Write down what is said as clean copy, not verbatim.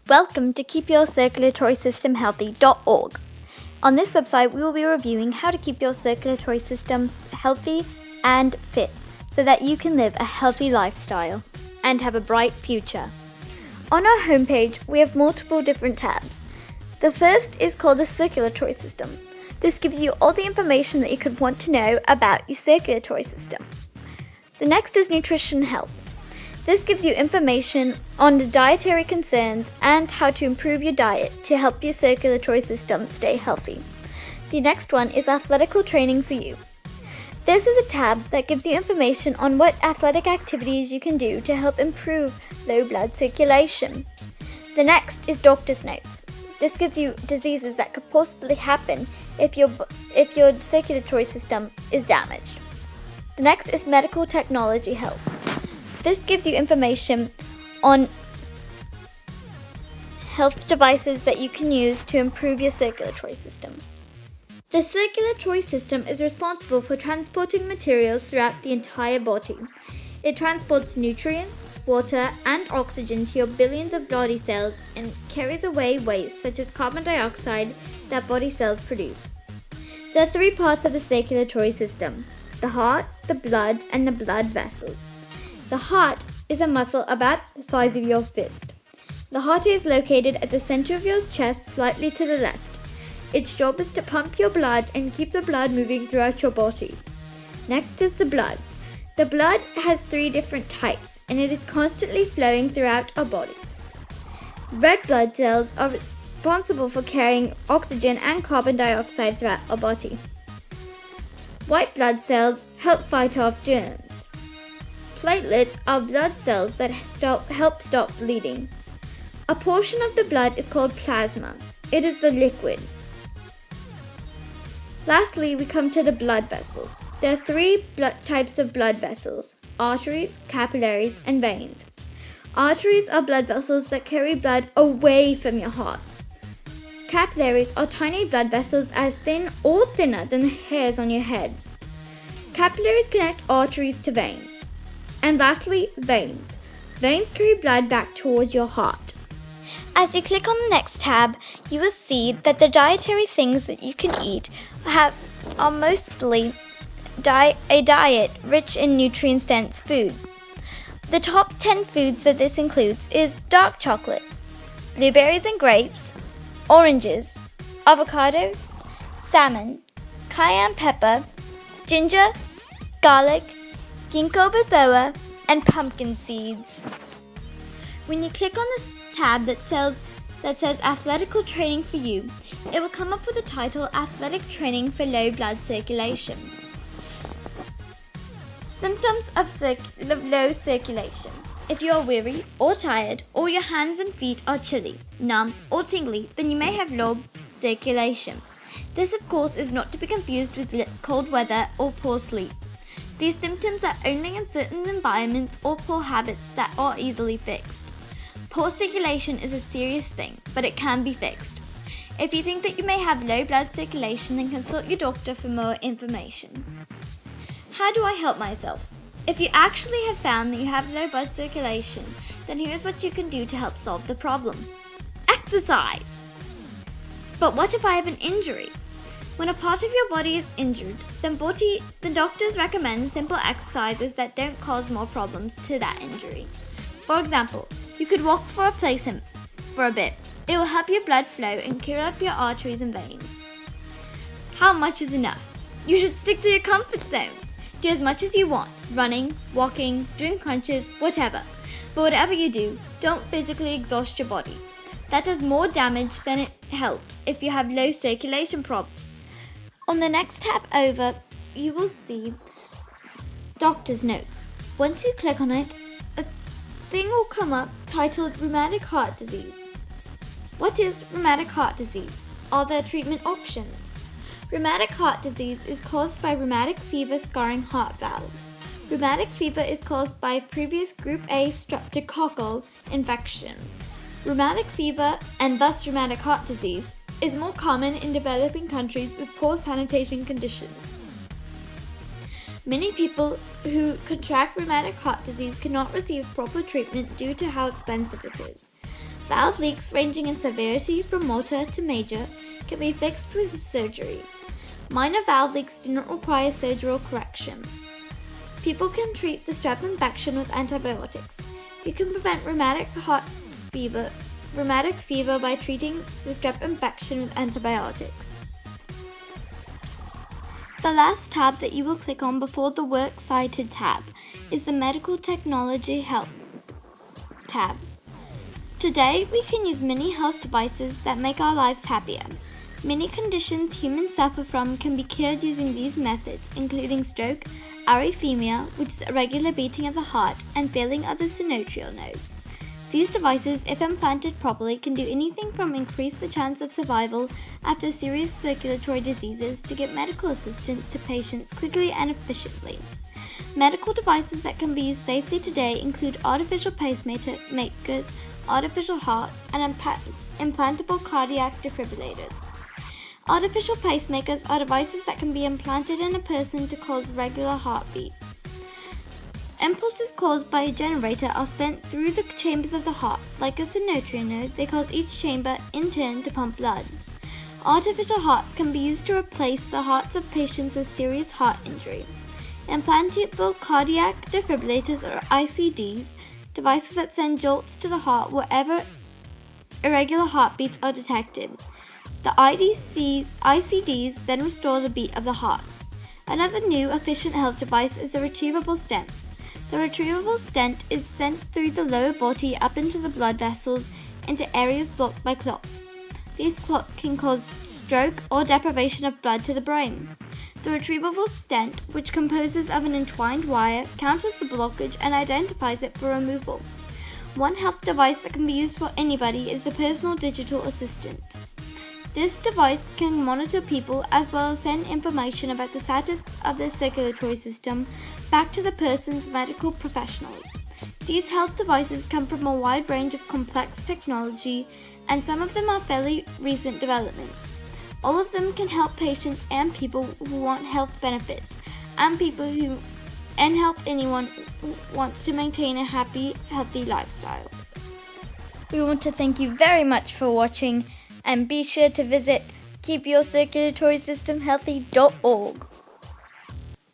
Welcome to keepyourcirculatorysystemhealthy.org. On this website, we will be reviewing how to keep your circulatory system healthy and fit so that you can live a healthy lifestyle and have a bright future. On our homepage, we have multiple different tabs. The first is called the circulatory system. This gives you all the information that you could want to know about your circulatory system. The next is nutrition health. This gives you information on the dietary concerns and how to improve your diet to help your circulatory system stay healthy. The next one is athletical training for you. This is a tab that gives you information on what athletic activities you can do to help improve low blood circulation. The next is doctor's notes. This gives you diseases that could possibly happen if your circulatory system is damaged. The next is medical technology help. This gives you information on health devices that you can use to improve your circulatory system. The circulatory system is responsible for transporting materials throughout the entire body. It transports nutrients, water, and oxygen to your billions of body cells and carries away waste such as carbon dioxide that body cells produce. There are three parts of the circulatory system: the heart, the blood, and the blood vessels. The heart is a muscle about the size of your fist. The heart is located at the center of your chest, slightly to the left. Its job is to pump your blood and keep the blood moving throughout your body. Next is the blood. The blood has three different types, and it is constantly flowing throughout our bodies. Red blood cells are responsible for carrying oxygen and carbon dioxide throughout our body. White blood cells help fight off germs. Platelets are blood cells that help stop bleeding. A portion of the blood is called plasma. It is the liquid. Lastly, we come to the blood vessels. There are three types of blood vessels: arteries, capillaries, and veins. Arteries are blood vessels that carry blood away from your heart. Capillaries are tiny blood vessels as thin or thinner than the hairs on your head. Capillaries connect arteries to veins. And lastly, veins. Veins carry blood back towards your heart. As you click on the next tab, you will see that the dietary things that you can eat are mostly a diet rich in nutrient-dense food. The top 10 foods that this includes is dark chocolate, blueberries and grapes, oranges, avocados, salmon, cayenne pepper, ginger, garlic, ginkgo biloba, and pumpkin seeds. When you click on this tab that says Athletical Training for You, it will come up with the title Athletic Training for Low Blood Circulation. Symptoms of low circulation. If you are weary or tired, or your hands and feet are chilly, numb, or tingly, then you may have low circulation. This, of course, is not to be confused with cold weather or poor sleep. These symptoms are only in certain environments or poor habits that are easily fixed. Poor circulation is a serious thing, but it can be fixed. If you think that you may have low blood circulation, then consult your doctor for more information. How do I help myself? If you actually have found that you have low blood circulation, then here's what you can do to help solve the problem. Exercise! But what if I have an injury? When a part of your body is injured, the doctors recommend simple exercises that don't cause more problems to that injury. For example, you could walk for a bit. It will help your blood flow and clear up your arteries and veins. How much is enough? You should stick to your comfort zone. Do as much as you want: running, walking, doing crunches, whatever. But whatever you do, don't physically exhaust your body. That does more damage than it helps if you have low circulation problems. On the next tab over, you will see doctor's notes. Once you click on it, a thing will come up titled Rheumatic Heart Disease. What is rheumatic heart disease? Are there treatment options? Rheumatic heart disease is caused by rheumatic fever scarring heart valves. Rheumatic fever is caused by previous group A streptococcal infection. Rheumatic fever, and thus rheumatic heart disease, is more common in developing countries with poor sanitation conditions. Many people who contract rheumatic heart disease cannot receive proper treatment due to how expensive it is. Valve leaks ranging in severity from mortar to major can be fixed with surgery. Minor valve leaks do not require surgery or correction. People can treat the strep infection with antibiotics. You can prevent rheumatic fever by treating the strep infection with antibiotics. The last tab that you will click on before the Works Cited tab is the Medical Technology Help tab. Today, we can use many health devices that make our lives happier. Many conditions humans suffer from can be cured using these methods, including stroke, arrhythmia, which is irregular beating of the heart, and failing of the sinoatrial node. These devices, if implanted properly, can do anything from increase the chance of survival after serious circulatory diseases to get medical assistance to patients quickly and efficiently. Medical devices that can be used safely today include artificial pacemakers, artificial hearts, and implantable cardiac defibrillators. Artificial pacemakers are devices that can be implanted in a person to cause regular heartbeat. Impulses caused by a generator are sent through the chambers of the heart. Like a sinoatrial node, they cause each chamber in turn to pump blood. Artificial hearts can be used to replace the hearts of patients with serious heart injury. Implantable cardiac defibrillators, or ICDs, devices that send jolts to the heart wherever irregular heartbeats are detected. The ICDs then restore the beat of the heart. Another new efficient health device is the retrievable stent. The retrievable stent is sent through the lower body up into the blood vessels into areas blocked by clots. These clots can cause stroke or deprivation of blood to the brain. The retrievable stent, which composes of an entwined wire, counters the blockage and identifies it for removal. One health device that can be used for anybody is the personal digital assistant. This device can monitor people as well as send information about the status of their circulatory system back to the person's medical professionals. These health devices come from a wide range of complex technology, and some of them are fairly recent developments. All of them can help patients and people who want health benefits, and help anyone who wants to maintain a happy, healthy lifestyle. We want to thank you very much for watching, and be sure to visit keepyourcirculatory system healthy.org.